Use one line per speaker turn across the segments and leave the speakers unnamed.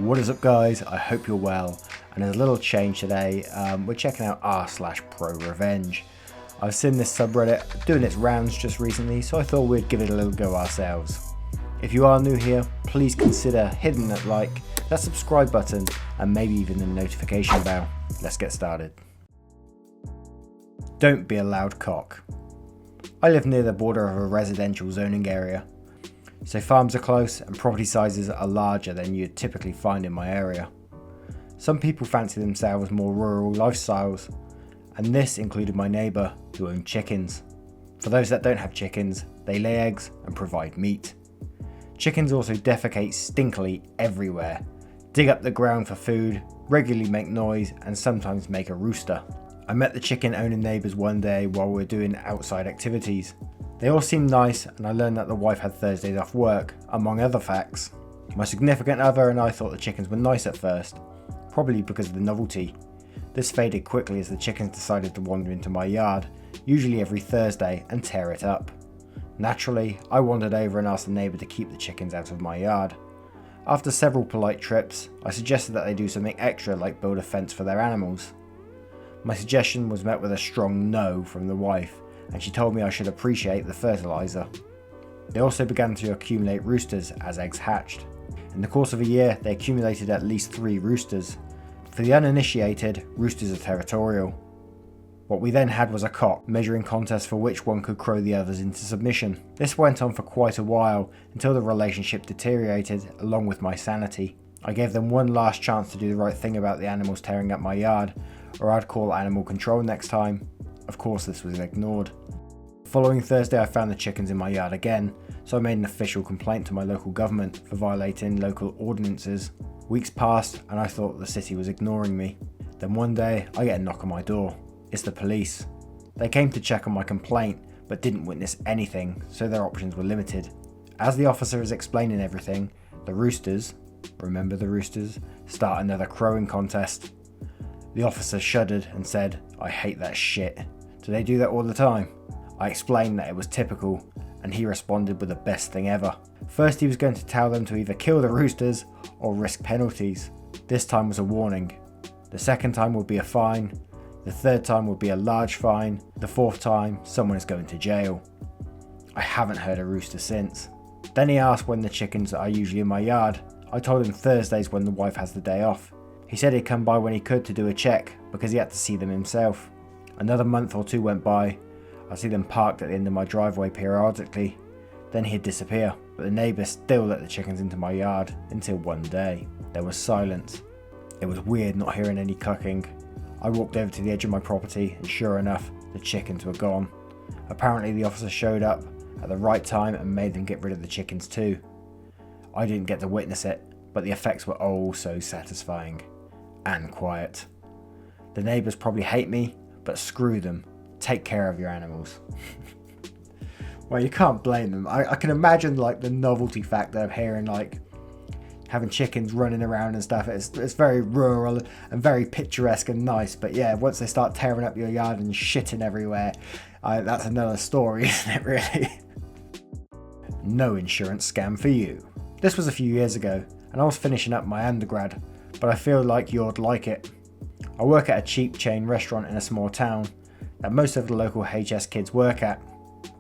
What is up guys, I hope you're well, and there's a little change today. We're checking out r/Prorevenge. I've seen this subreddit doing its rounds just recently, so I thought we'd give it a little go ourselves. If you are new here, please consider hitting that like, that subscribe button, and maybe even the notification bell. Let's get started. Don't be a loud cock. I live near the border of a residential zoning area, so farms are close and property sizes are larger than you'd typically find in my area. Some people fancy themselves more rural lifestyles, and this included my neighbour who owned chickens. For those that don't have chickens, they lay eggs and provide meat. Chickens also defecate stinkily everywhere, dig up the ground for food, regularly make noise, and sometimes make a rooster. I met the chicken owning neighbours one day while we were doing outside activities. They all seemed nice, and I learned that the wife had Thursdays off work, among other facts. My significant other and I thought the chickens were nice at first, probably because of the novelty. This faded quickly as the chickens decided to wander into my yard, usually every Thursday, and tear it up. Naturally, I wandered over and asked the neighbour to keep the chickens out of my yard. After several polite trips, I suggested that they do something extra like build a fence for their animals. My suggestion was met with a strong no from the wife, and she told me I should appreciate the fertiliser. They also began to accumulate roosters as eggs hatched. In the course of a year, they accumulated at least 3 roosters. For the uninitiated, roosters are territorial. What we then had was a cock measuring contest for which one could crow the others into submission. This went on for quite a while until the relationship deteriorated along with my sanity. I gave them one last chance to do the right thing about the animals tearing up my yard, or I'd call animal control next time. Of course, this was ignored. The following Thursday I found the chickens in my yard again, so I made an official complaint to my local government for violating local ordinances. Weeks passed and I thought the city was ignoring me. Then one day I get a knock on my door. It's the police. They came to check on my complaint but didn't witness anything, so their options were limited. As the officer is explaining everything, the roosters, remember the roosters, start another crowing contest. The officer shuddered and said, "I hate that shit. Do they do that all the time?" I explained that it was typical, and he responded with the best thing ever. First he was going to tell them to either kill the roosters or risk penalties. This time was a warning. The second time would be a fine. The third time would be a large fine. The fourth time, someone is going to jail. I haven't heard a rooster since. Then he asked when the chickens are usually in my yard. I told him Thursdays when the wife has the day off. He said he'd come by when he could to do a check because he had to see them himself. Another month or two went by. I'd see them parked at the end of my driveway periodically. Then he'd disappear, but the neighbour still let the chickens into my yard until one day. There was silence. It was weird not hearing any cucking. I walked over to the edge of my property and sure enough, the chickens were gone. Apparently the officer showed up at the right time and made them get rid of the chickens too. I didn't get to witness it, but the effects were oh so satisfying. And quiet. The neighbours probably hate me, but screw them. Take care of your animals. Well, you can't blame them. I can imagine like the novelty factor of hearing like having chickens running around and stuff. It's very rural and very picturesque and nice. But yeah, once they start tearing up your yard and shitting everywhere, that's another story, isn't it really? No insurance scam for you. This was a few years ago, and I was finishing up my undergrad, but I feel like you'd like it. I work at a cheap chain restaurant in a small town that most of the local HS kids work at.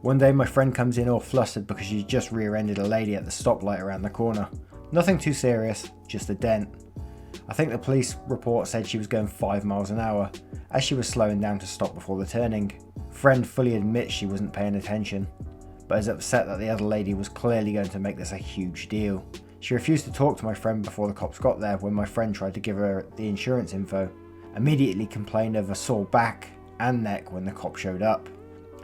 One day my friend comes in all flustered because she just rear-ended a lady at the stoplight around the corner. Nothing too serious, just a dent. I think the police report said she was going 5 miles an hour as she was slowing down to stop before the turning. Friend fully admits she wasn't paying attention, but is upset that the other lady was clearly going to make this a huge deal. She refused to talk to my friend before the cops got there when my friend tried to give her the insurance info. Immediately complained of a sore back and neck when the cop showed up,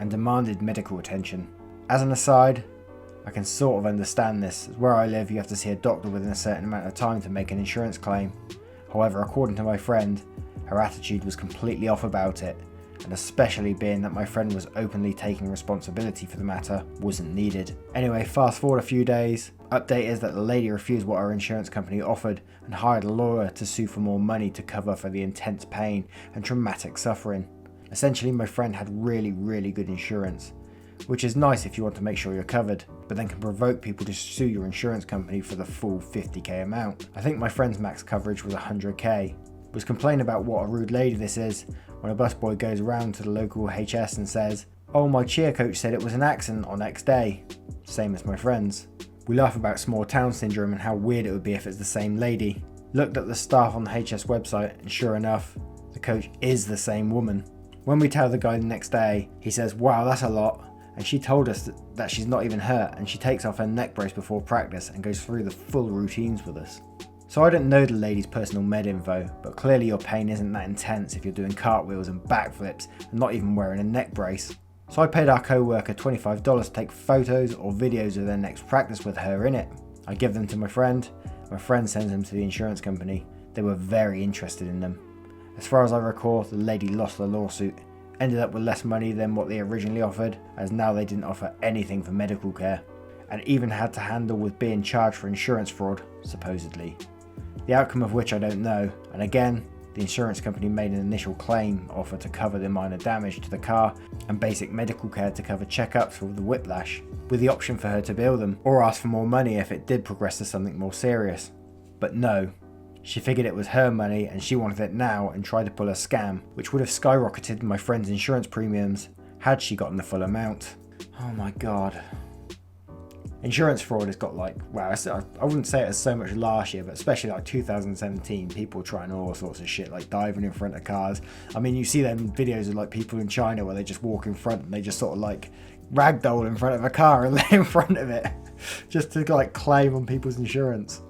and demanded medical attention. As an aside, I can sort of understand this, as where I live you have to see a doctor within a certain amount of time to make an insurance claim. However, according to my friend, her attitude was completely off about it, and especially being that my friend was openly taking responsibility for the matter wasn't needed. Anyway, fast forward a few days, update is that the lady refused what her insurance company offered and hired a lawyer to sue for more money to cover for the intense pain and traumatic suffering. Essentially my friend had really good insurance, which is nice if you want to make sure you're covered, but then can provoke people to sue your insurance company for the full 50k amount. I think my friend's max coverage was 100k. Was complaining about what a rude lady this is when a busboy goes around to the local HS and says, "Oh, my cheer coach said it was an accident on X day." Same as my friends. We laugh about small town syndrome and how weird it would be if it's the same lady. Looked at the staff on the HS website and sure enough, the coach is the same woman. When we tell the guy the next day, he says, "Wow, that's a lot." And she told us that she's not even hurt, and she takes off her neck brace before practice and goes through the full routines with us. So I don't know the lady's personal med info, but clearly your pain isn't that intense if you're doing cartwheels and backflips and not even wearing a neck brace. So I paid our co-worker $25 to take photos or videos of their next practice with her in it. I give them to my friend sends them to the insurance company. They were very interested in them. As far as I recall, the lady lost the lawsuit, ended up with less money than what they originally offered, as now they didn't offer anything for medical care, and even had to handle with being charged for insurance fraud, supposedly. The outcome of which I don't know, and again, the insurance company made an initial claim offer to cover the minor damage to the car and basic medical care to cover checkups for the whiplash, with the option for her to bill them or ask for more money if it did progress to something more serious. But no, she figured it was her money and she wanted it now and tried to pull a scam, which would have skyrocketed my friend's insurance premiums had she gotten the full amount. Oh my god. Insurance fraud has got like, wow, I wouldn't say it as so much last year, but especially like 2017, people trying all sorts of shit, like diving in front of cars. I mean, you see them videos of like people in China where they just walk in front and they just sort of like ragdoll in front of a car and lay in front of it just to like claim on people's insurance.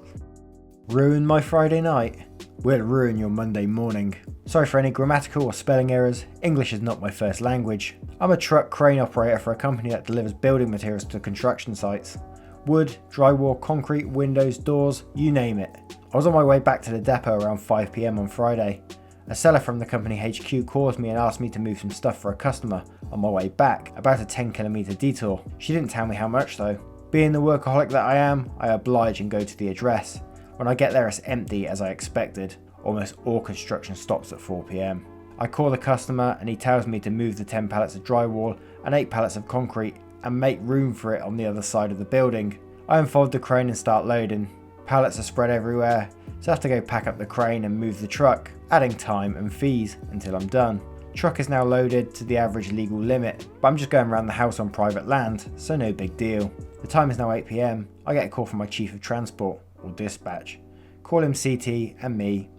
Ruin my Friday night? Will ruin your Monday morning. Sorry for any grammatical or spelling errors. English is not my first language. I'm a truck crane operator for a company that delivers building materials to construction sites. Wood, drywall, concrete, windows, doors, you name it. I was on my way back to the depot around 5 PM on Friday. A seller from the company HQ called me and asked me to move some stuff for a customer on my way back, about a 10km detour. She didn't tell me how much though. Being the workaholic that I am, I oblige and go to the address. When I get there it's empty as I expected. Almost all construction stops at 4 PM. I call the customer and he tells me to move the 10 pallets of drywall and 8 pallets of concrete and make room for it on the other side of the building. I unfold the crane and start loading. Pallets are spread everywhere, so I have to go pack up the crane and move the truck, adding time and fees until I'm done. Truck is now loaded to the average legal limit, but I'm just going around the house on private land, so no big deal. The time is now 8 PM. I get a call from my chief of transport, or dispatch. Call him CT and me.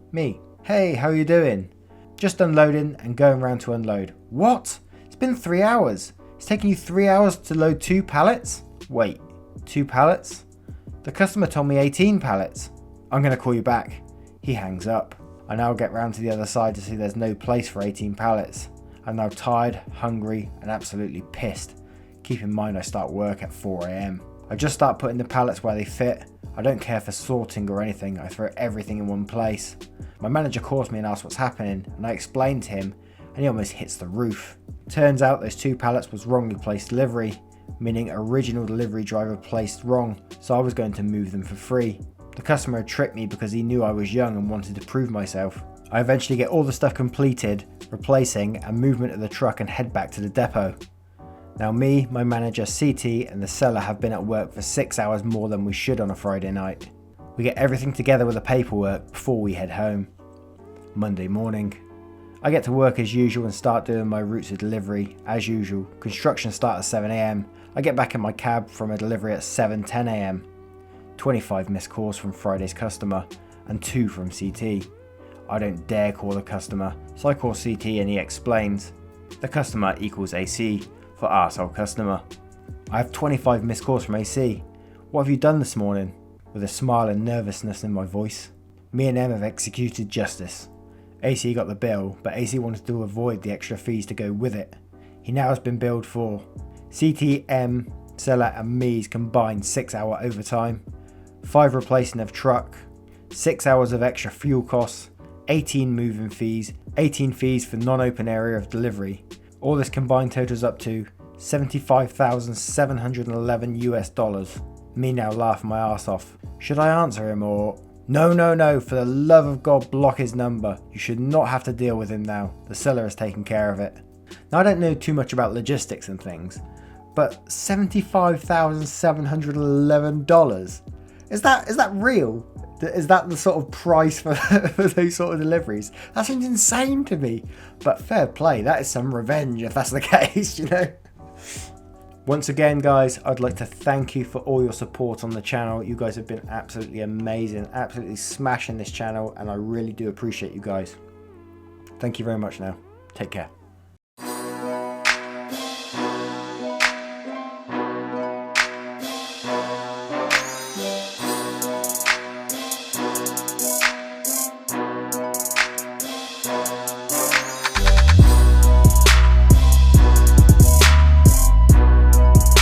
Hey, how you doing? Just unloading and going round to unload. What? It's been 3 hours. It's taking you 3 hours to load 2 pallets? Wait, 2 pallets? The customer told me 18 pallets. I'm going to call you back. He hangs up. I now get round to the other side to see there's no place for 18 pallets. I'm now tired, hungry and absolutely pissed. Keep in mind I start work at 4 AM. I just start putting the pallets where they fit. I don't care for sorting or anything, I throw everything in one place. My manager calls me and asks what's happening, and I explain to him, and he almost hits the roof. Turns out those 2 pallets was wrongly placed delivery, meaning original delivery driver placed wrong, so I was going to move them for free. The customer had tricked me because he knew I was young and wanted to prove myself. I eventually get all the stuff completed, replacing and movement of the truck and head back to the depot. Now me, my manager CT and the seller have been at work for 6 hours more than we should on a Friday night. We get everything together with the paperwork before we head home. Monday morning. I get to work as usual and start doing my routes of delivery as usual. Construction start at 7 AM. I get back in my cab from a delivery at 7:10 AM. 25 missed calls from Friday's customer and 2 from CT. I don't dare call the customer, so I call CT and he explains. The customer equals AC for arsehole customer. I have 25 missed calls from AC. What have you done this morning? With a smile and nervousness in my voice. Me and M have executed justice. AC got the bill, but AC wanted to avoid the extra fees to go with it. He now has been billed for CT, M, seller and me's combined 6-hour overtime, 5 replacing of truck, 6 hours of extra fuel costs, 18 moving fees, 18 fees for non-open area of delivery. All this combined totals up to $75,711 US. Me now laugh my ass off. Should I answer him or... No, for the love of God, block his number. You should not have to deal with him now. The seller has taken care of it. Now I don't know too much about logistics and things, but $75,711. Is that real? Is that the sort of price for, for those sort of deliveries? That seems insane to me. But fair play, that is some revenge if that's the case, you know? Once again, guys, I'd like to thank you for all your support on the channel. You guys have been absolutely amazing, absolutely smashing this channel, and I really do appreciate you guys. Thank you very much now. Take care.